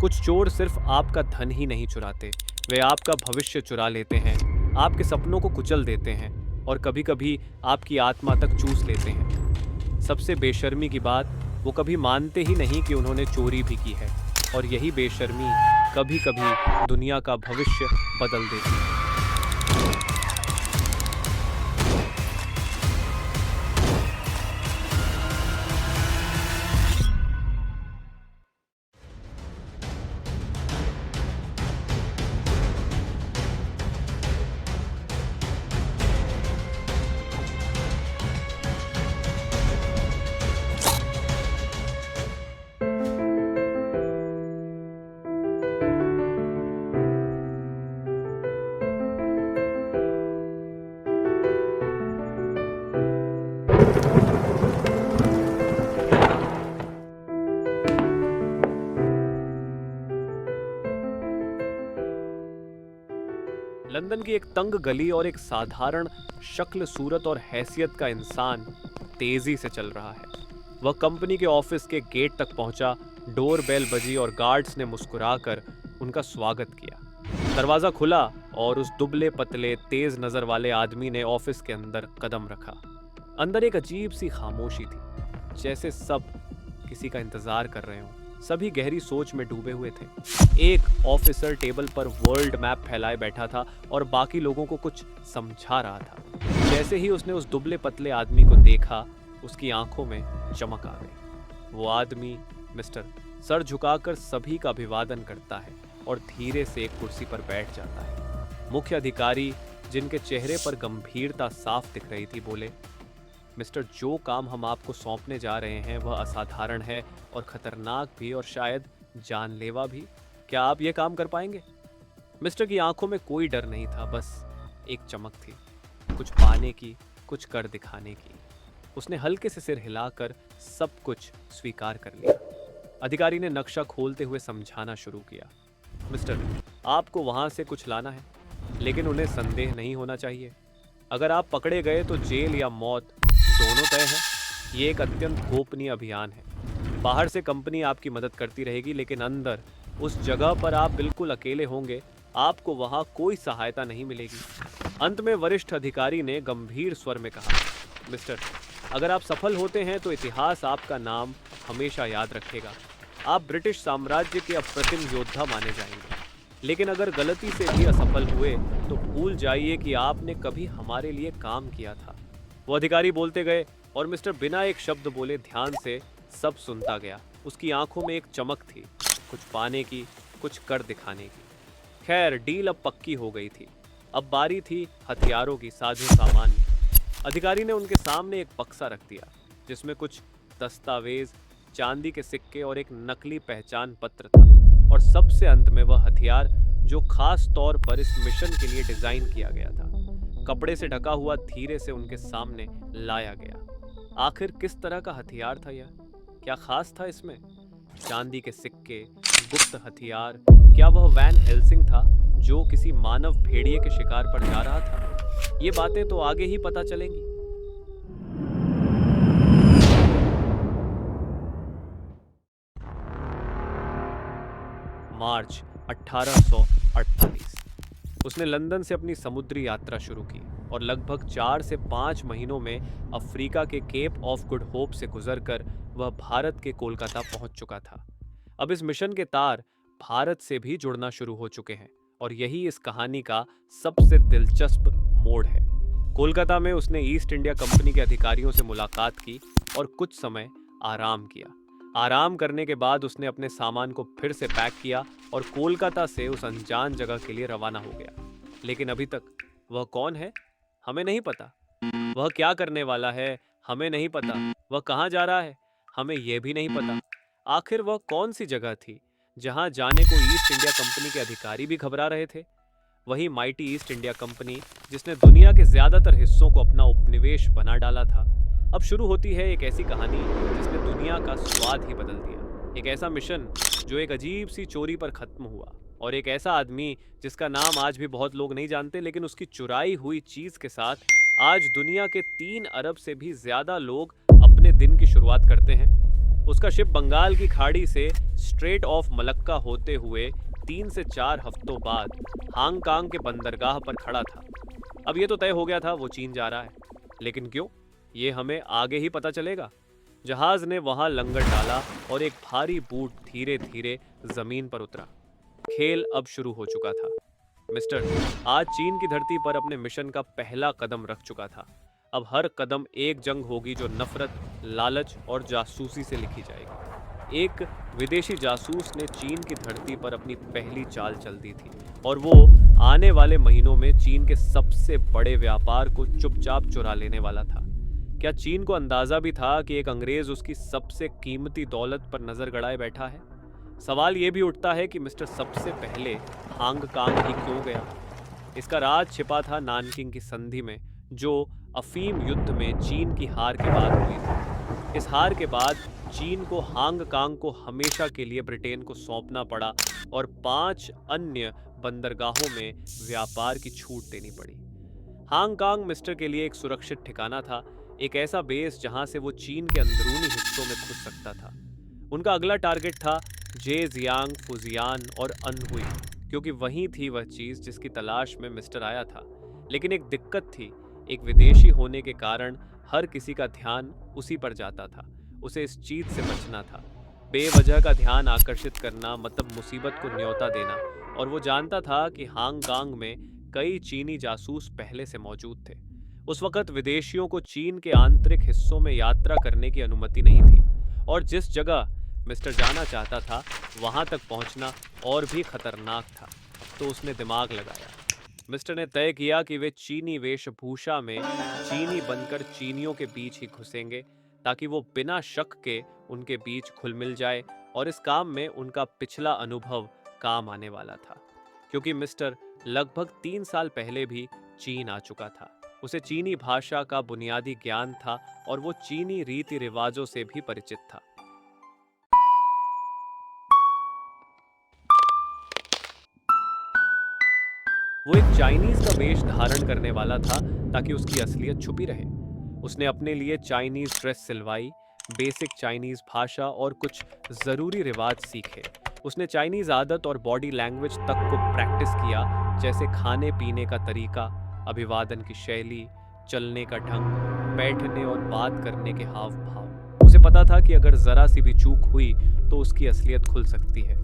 कुछ चोर सिर्फ आपका धन ही नहीं चुराते, वे आपका भविष्य चुरा लेते हैं, आपके सपनों को कुचल देते हैं और कभी-कभी आपकी आत्मा तक चूस लेते हैं। सबसे बेशर्मी की बात, वो कभी मानते ही नहीं कि उन्होंने चोरी भी की है और यही बेशर्मी कभी-कभी दुनिया का भविष्य बदल देती है। लंदन की एक तंग गली और एक साधारण शक्ल सूरत और हैसियत का इंसान तेजी से चल रहा है। वह कंपनी के ऑफिस के गेट तक पहुंचा, डोर बेल बजी और गार्ड्स ने मुस्कुराकर उनका स्वागत किया। दरवाजा खुला और उस दुबले पतले तेज नजर वाले आदमी ने ऑफिस के अंदर कदम रखा। अंदर एक अजीब सी खामोशी थी, जैसे सब किसी का इंतजार कर रहे हों। सभी गहरी सोच में डूबे हुए थे। एक ऑफिसर टेबल पर वर्ल्ड मैप फैलाए बैठा था और बाकी लोगों को कुछ समझा रहा था। जैसे ही उसने उस दुबले पतले आदमी को देखा, उसकी आंखों में चमक आ गई। वो आदमी मिस्टर सर झुकाकर सभी का अभिवादन करता है और धीरे से एक कुर्सी पर बैठ जाता है। मुख्य अधिकारी, जिनके चेहरे पर गंभीरता साफ दिख रही थी, बोले, मिस्टर, जो काम हम आपको सौंपने जा रहे हैं वह असाधारण है और खतरनाक भी और शायद जानलेवा भी। क्या आप यह काम कर पाएंगे? मिस्टर की आंखों में कोई डर नहीं था, बस एक चमक थी, कुछ पाने की, कुछ कर दिखाने की। उसने हल्के से सिर हिलाकर सब कुछ स्वीकार कर लिया। अधिकारी ने नक्शा खोलते हुए समझाना शुरू किया। मिस्टर, आपको वहां से कुछ लाना है, लेकिन उन्हें संदेह नहीं होना चाहिए। अगर आप पकड़े गए तो जेल या मौत दोनों तय है। ये एक अत्यंत गोपनीय अभियान है। बाहर से कंपनी आपकी मदद करती रहेगी, लेकिन अंदर उस जगह पर आप बिल्कुल अकेले होंगे। आपको वहां कोई सहायता नहीं मिलेगी। अंत में वरिष्ठ अधिकारी ने गंभीर स्वर में कहा, मिस्टर, अगर आप सफल होते हैं तो इतिहास आपका नाम हमेशा याद रखेगा। आप ब्रिटिश साम्राज्य के अप्रतिम योद्धा माने जाएंगे। लेकिन अगर गलती से भी असफल हुए तो भूल जाइए कि आपने कभी हमारे लिए काम किया था। वो अधिकारी बोलते गए और मिस्टर बिना एक शब्द बोले ध्यान से सब सुनता गया। उसकी आंखों में एक चमक थी, कुछ पाने की, कुछ कर दिखाने की। खैर, डील अब पक्की हो गई थी। अब बारी थी हथियारों की, साजो सामान की। अधिकारी ने उनके सामने एक बक्सा रख दिया, जिसमें कुछ दस्तावेज, चांदी के सिक्के और एक नकली पहचान पत्र था। और सबसे अंत में वह हथियार जो खास तौर पर इस मिशन के लिए डिजाइन किया गया था, कपड़े से ढका हुआ, धीरे से उनके सामने लाया गया। आखिर किस तरह का हथियार था यह? क्या खास था इसमें? चांदी के सिक्के, गुप्त हथियार, क्या वह वैन हेल्सिंग था जो किसी मानव भेड़िए के शिकार पर जा रहा था? ये बातें तो आगे ही पता चलेंगी। मार्च 1848। उसने लंदन से अपनी समुद्री यात्रा शुरू की और लगभग 4 से 5 महीनों में अफ्रीका के केप ऑफ गुड होप से गुजरकर वह भारत के कोलकाता पहुंच चुका था। अब इस मिशन के तार भारत से भी जुड़ना शुरू हो चुके हैं और यही इस कहानी का सबसे दिलचस्प मोड़ है। कोलकाता में उसने ईस्ट इंडिया कंपनी के अधिकारियों से मुलाकात की और कुछ समय आराम किया। आराम करने के बाद उसने अपने सामान को फिर से पैक किया और कोलकाता से उस अनजान जगह के लिए रवाना हो गया। लेकिन अभी तक वह कौन है, हमें नहीं पता। वह क्या करने वाला है, हमें नहीं पता। वह कहाँ जा रहा है, हमें यह भी नहीं पता। आखिर वह कौन सी जगह थी जहां जाने को ईस्ट इंडिया कंपनी के अधिकारी भी घबरा रहे थे? वही माइटी ईस्ट इंडिया कंपनी जिसने दुनिया के ज्यादातर हिस्सों को अपना उपनिवेश बना डाला था। अब शुरू होती है एक ऐसी कहानी जिसने दुनिया का स्वाद ही बदल दिया। एक ऐसा मिशन जो एक अजीब सी चोरी पर खत्म हुआ, और एक ऐसा आदमी जिसका नाम आज भी बहुत लोग नहीं जानते, लेकिन उसकी चुराई हुई चीज के साथ आज दुनिया के 3 अरब से भी ज्यादा लोग अपने दिन की शुरुआत करते हैं। उसका शिप बंगाल की खाड़ी से स्ट्रेट ऑफ मलक्का होते हुए 3 से 4 हफ्तों बाद हांगकांग के बंदरगाह पर खड़ा था। अब ये तो तय हो गया था वो चीन जा रहा है, लेकिन क्यों, ये हमें आगे ही पता चलेगा। जहाज ने वहां लंगर डाला और एक भारी बूट धीरे धीरे जमीन पर उतरा। खेल अब शुरू हो चुका था। मिस्टर आज चीन की धरती पर अपने मिशन का पहला कदम रख चुका था। अब हर कदम एक जंग होगी जो नफरत, लालच और जासूसी से लिखी जाएगी। एक विदेशी जासूस ने चीन की धरती पर अपनी पहली चाल चल दी थी और वो आने वाले महीनों में चीन के सबसे बड़े व्यापार को चुपचाप चुरा लेने वाला था। क्या चीन को अंदाजा भी था कि एक अंग्रेज उसकी सबसे कीमती दौलत पर नजर गड़ाए बैठा है? सवाल ये भी उठता है कि मिस्टर सबसे पहले हांगकांग ही क्यों गया। इसका राज छिपा था नानकिंग की संधि में, जो अफीम युद्ध में चीन की हार के बाद हुई थी। इस हार के बाद चीन को हांगकांग को हमेशा के लिए ब्रिटेन को सौंपना पड़ा और 5 अन्य बंदरगाहों में व्यापार की छूट देनी पड़ी। हांगकांग मिस्टर के लिए एक सुरक्षित ठिकाना था, एक ऐसा बेस जहां से वो चीन के अंदरूनी हिस्सों में घुस सकता था। उनका अगला टारगेट था जेजियांग, फुजियान और अनहुई, क्योंकि वहीं थी वह चीज जिसकी तलाश में मिस्टर आया था। लेकिन एक दिक्कत थी, एक विदेशी होने के कारण हर किसी का ध्यान उसी पर जाता था। उसे इस चीज से बचना था। बेवजह का ध्यान आकर्षित करना मतलब मुसीबत को न्योता देना, और वो जानता था कि हांगकांग में कई चीनी जासूस पहले से मौजूद थे। उस वक्त विदेशियों को चीन के आंतरिक हिस्सों में यात्रा करने की अनुमति नहीं थी, और जिस जगह मिस्टर जाना चाहता था वहां तक पहुंचना और भी खतरनाक था। तो उसने दिमाग लगाया। मिस्टर ने तय किया कि वे चीनी वेशभूषा में चीनी बनकर चीनियों के बीच ही घुसेंगे, ताकि वो बिना शक के उनके बीच घुल मिल जाए, और इस काम में उनका पिछला अनुभव काम आने वाला था। क्योंकि मिस्टर लगभग 3 साल पहले भी चीन आ चुका था। उसे चीनी भाषा का बुनियादी ज्ञान था और वो चीनी रीति रिवाजों से भी परिचित था। वो एक चाइनीज का वेश धारण करने वाला था ताकि उसकी असलियत छुपी रहे। उसने अपने लिए चाइनीज ड्रेस सिलवाई, बेसिक चाइनीज भाषा और कुछ जरूरी रिवाज सीखे। उसने चाइनीज आदत और बॉडी लैंग्वेज तक को प्रैक्टिस किया, जैसे खाने पीने का तरीका, अभिवादन की शैली, चलने का ढंग, बैठने और बात करने के हाव भाव। उसे पता था कि अगर जरा सी भी चूक हुई तो उसकी असलियत खुल सकती है।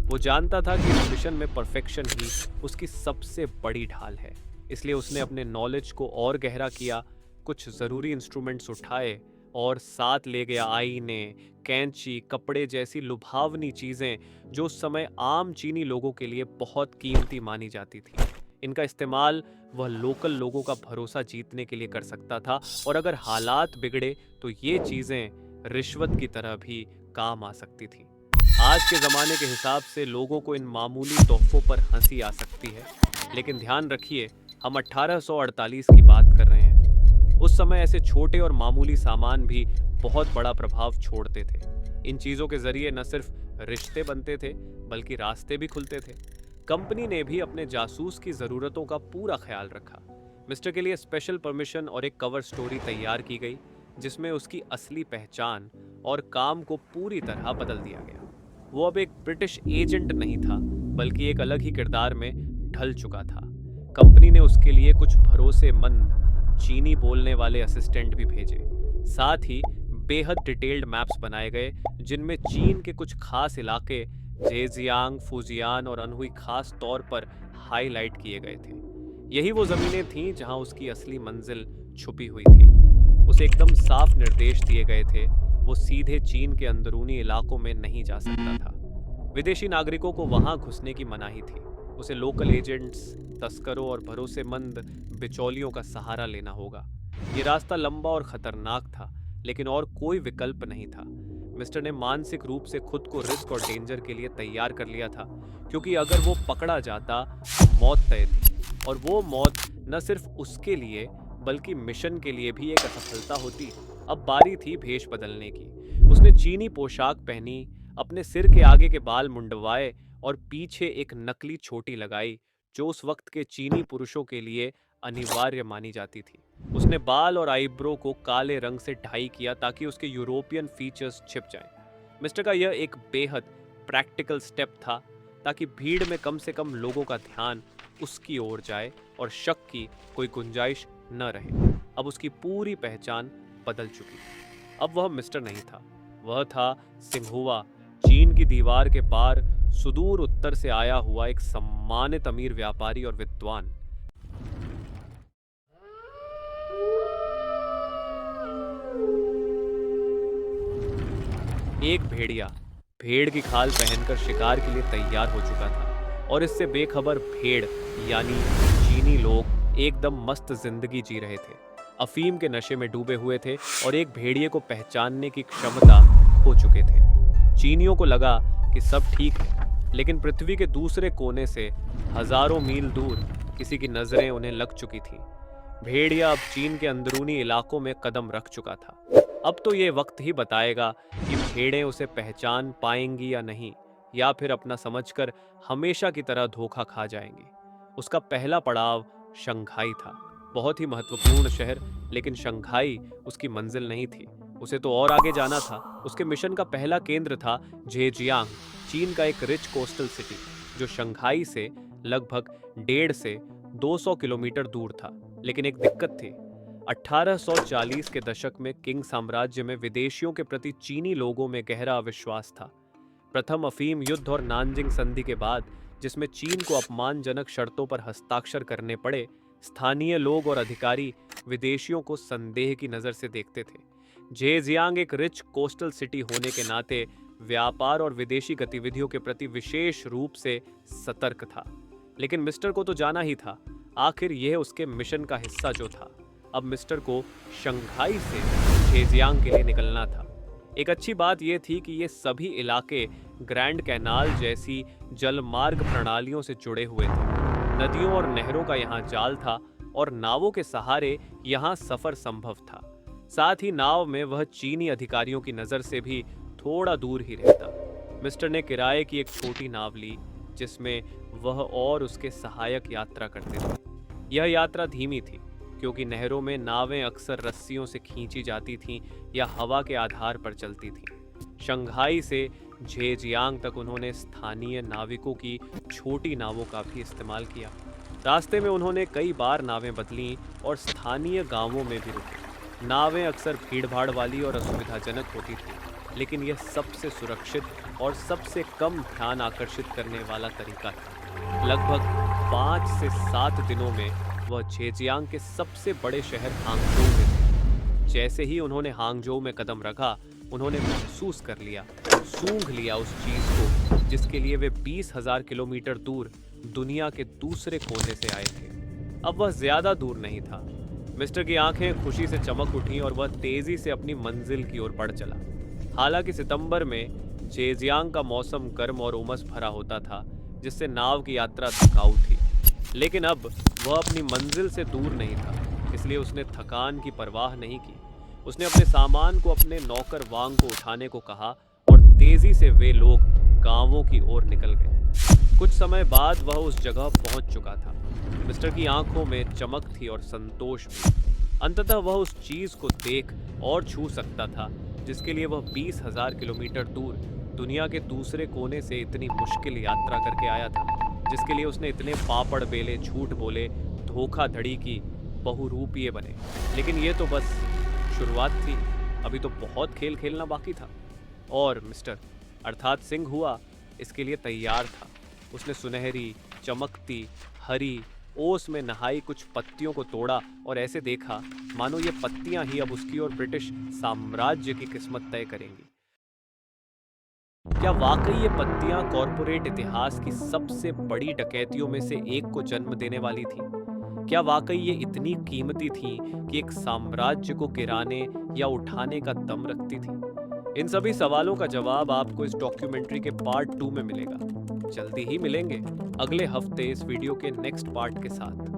वो जानता था कि इस मिशन में परफेक्शन ही उसकी सबसे बड़ी ढाल है। इसलिए उसने अपने नॉलेज को और गहरा किया, कुछ ज़रूरी इंस्ट्रूमेंट्स उठाए और साथ ले गया आईने, कैंची, कपड़े जैसी लुभावनी चीज़ें जो उस समय आम चीनी लोगों के लिए बहुत कीमती मानी जाती थी। इनका इस्तेमाल वह लोकल लोगों का भरोसा जीतने के लिए कर सकता था, और अगर हालात बिगड़े तो ये चीज़ें रिश्वत की तरह भी काम आ सकती थीं। आज के ज़माने के हिसाब से लोगों को इन मामूली तोहफों पर हंसी आ सकती है, लेकिन ध्यान रखिए, हम 1848 की बात कर रहे हैं। उस समय ऐसे छोटे और मामूली सामान भी बहुत बड़ा प्रभाव छोड़ते थे। इन चीज़ों के जरिए न सिर्फ रिश्ते बनते थे, बल्कि रास्ते भी खुलते थे। कंपनी ने भी अपने जासूस की ज़रूरतों का पूरा ख्याल रखा। मिस्टर के लिए स्पेशल परमिशन और एक कवर स्टोरी तैयार की गई, जिसमें उसकी असली पहचान और काम को पूरी तरह बदल दिया गया। वो अब एक ब्रिटिश एजेंट नहीं था, बल्कि एक अलग ही किरदार में ढल चुका था। कंपनी ने उसके लिए कुछ भरोसेमंद चीनी बोलने वाले असिस्टेंट भी भेजे। साथ ही बेहद डिटेल्ड मैप्स बनाए गए, जिनमें चीन के कुछ खास इलाके जेजियांग, फुजियान और अनहुई खास तौर पर हाईलाइट किए गए थे। यही वो ज़मीनें थीं जहां उसकी असली मंजिल छुपी हुई थी। उसे एकदम साफ निर्देश दिए गए थे, वो सीधे चीन के अंदरूनी इलाकों में नहीं जा सकता था। विदेशी नागरिकों को वहां घुसने की मनाही थी। उसे लोकल एजेंट्स, तस्करों और भरोसेमंद बिचौलियों का सहारा लेना होगा। ये रास्ता लंबा और खतरनाक था, लेकिन और कोई विकल्प नहीं था। मिस्टर ने मानसिक रूप से खुद को रिस्क और डेंजर के लिए तैयार कर लिया था, क्योंकि अगर वो पकड़ा जाता तो मौत तय थी, और वो मौत न सिर्फ उसके लिए बल्कि मिशन के लिए भी एक असफलता होती। अब बारी थी भेष बदलने की। उसने चीनी पोशाक पहनी, अपने सिर के आगे के बाल मुंडवाए और पीछे एक नकली चोटी लगाई, जो उस वक्त के चीनी पुरुषों के लिए अनिवार्य मानी जाती थी। उसने बाल और आईब्रो को काले रंग से ढाई किया ताकि उसके यूरोपियन फीचर्स छिप जाएं। मिस्टर का यह एक बेहद प्रैक्टिकल स्टेप था ताकि भीड़ में कम से कम लोगों का ध्यान उसकी ओर जाए और शक की कोई गुंजाइश न रहे। अब उसकी पूरी पहचान बदल चुकी थी। अब वह मिस्टर नहीं था, वह था सिंहुआ, चीन की दीवार के पार सुदूर उत्तर से आया हुआ एक सम्मानित अमीर व्यापारी और विद्वान। एक भेड़िया भेड़ की खाल पहनकर शिकार के लिए तैयार हो चुका था और इससे बेखबर भेड़ यानी चीनी लोग एकदम मस्त जिंदगी जी रहे थे, अफीम के नशे में डूबे हुए थे और एक भेड़िए को पहचानने की क्षमता खो चुके थे। चीनियों को लगा कि सब ठीक है, लेकिन पृथ्वी के दूसरे कोने से हजारों मील दूर किसी की नजरें उन्हें लग चुकी थी। भेड़िया अब चीन के अंदरूनी इलाकों में कदम रख चुका था। अब तो ये वक्त ही बताएगा कि भेड़ें उसे पहचान पाएंगी या नहीं, या फिर अपना समझकर हमेशा की तरह धोखा खा जाएंगी। उसका पहला पड़ाव शंघाई था, बहुत ही महत्वपूर्ण शहर, लेकिन शंघाई उसकी मंजिल नहीं थी। उसे तो और आगे जाना था। उसके मिशन का पहला केंद्र था झेजियांग, चीन का एक रिच कोस्टल सिटी, जो शंघाई से लगभग 150 से 200 किलोमीटर दूर था। लेकिन एक दिक्कत थी। 1840 के दशक में किंग साम्राज्य में विदेशियों के प्रति चीनी लोगों में गहरा अविश्वास था। प्रथम अफीम युद्ध और नानजिंग संधि के बाद, जिसमें चीन को अपमानजनक शर्तों पर हस्ताक्षर करने पड़े, स्थानीय लोग और अधिकारी विदेशियों को संदेह की नज़र से देखते थे। झेजियांग एक रिच कोस्टल सिटी होने के नाते व्यापार और विदेशी गतिविधियों के प्रति विशेष रूप से सतर्क था। लेकिन मिस्टर को तो जाना ही था, आखिर यह उसके मिशन का हिस्सा जो था। अब मिस्टर को शंघाई से झेजियांग के लिए निकलना था। एक अच्छी बात यह थी कि ये सभी इलाके ग्रैंड कैनाल जैसी जलमार्ग प्रणालियों से जुड़े हुए थे। नदियों और नहरों का यहाँ जाल था और नावों के सहारे यहाँ सफर संभव था। साथ ही नाव में वह चीनी अधिकारियों की नज़र से भी थोड़ा दूर ही रहता। मिस्टर ने किराए की एक छोटी नाव ली, जिसमें वह और उसके सहायक यात्रा करते थे। यह यात्रा धीमी थी, क्योंकि नहरों में नावें अक्सर रस्सियों से खींची जाती थीं या हवा के आधार पर चलती थीं। शंघाई से झेजियांग तक उन्होंने स्थानीय नाविकों की छोटी नावों का भी इस्तेमाल किया। रास्ते में उन्होंने कई बार नावें बदलीं और स्थानीय गांवों में भी रुके। नावें अक्सर भीड़भाड़ वाली और असुविधाजनक होती थी, लेकिन यह सबसे सुरक्षित और सबसे कम ध्यान आकर्षित करने वाला तरीका था। लगभग 5 से 7 दिनों में वह झेजियांग के सबसे बड़े शहर हांगझोउ में थे। जैसे ही उन्होंने हांगझोउ में कदम रखा, उन्होंने महसूस कर लिया, सूंघ लिया उस चीज को जिसके लिए वे 20,000 किलोमीटर दूर दुनिया के दूसरे कोने से आए थे। अब वह ज्यादा दूर नहीं था। मिस्टर की आंखें खुशी से चमक उठी और वह तेजी से अपनी मंजिल की ओर बढ़ चला। हालांकि सितंबर में झेजियांग का मौसम गर्म और उमस भरा होता था, जिससे नाव की यात्रा थकाऊ थी। लेकिन अब वह अपनी मंजिल से दूर नहीं था, इसलिए उसने थकान की परवाह नहीं की। उसने अपने सामान को अपने नौकर वांग को उठाने को कहा और तेजी से वे लोग गांवों की ओर निकल गए। कुछ समय बाद वह उस जगह पहुंच चुका था। मिस्टर की आंखों में चमक थी और संतोष भी। अंततः वह उस चीज को देख और छू सकता था जिसके लिए वह 20,000 किलोमीटर दूर दुनिया के दूसरे कोने से इतनी मुश्किल यात्रा करके आया था, जिसके लिए उसने इतने पापड़ बेले, झूठ बोले, धोखाधड़ी की, बहुरूपिये बने। लेकिन ये तो बस शुरुआत थी, अभी तो बहुत खेल खेलना बाकी था। और मिस्टर अर्थात सिंहुआ इसके लिए तैयार था। उसने सुनहरी, चमकती, हरी ओस में नहाई कुछ पत्तियों को तोड़ा और ऐसे देखा मानो ये पत्तियां ही अब उसकी और ब्रिटिश साम्राज्य की किस्मत तय करेंगी। क्या वाकई ये पत्तियां कॉरपोरेट इतिहास की सबसे बड़ी डकैतियों में से एक को जन्म देने वाली थी? क्या वाकई ये इतनी कीमती थी कि एक साम्राज्य को गिराने या उठाने का दम रखती थी? इन सभी सवालों का जवाब आपको इस डॉक्यूमेंट्री के पार्ट 2 में मिलेगा। जल्दी ही मिलेंगे अगले हफ्ते इस वीडियो के नेक्स्ट पार्ट के साथ।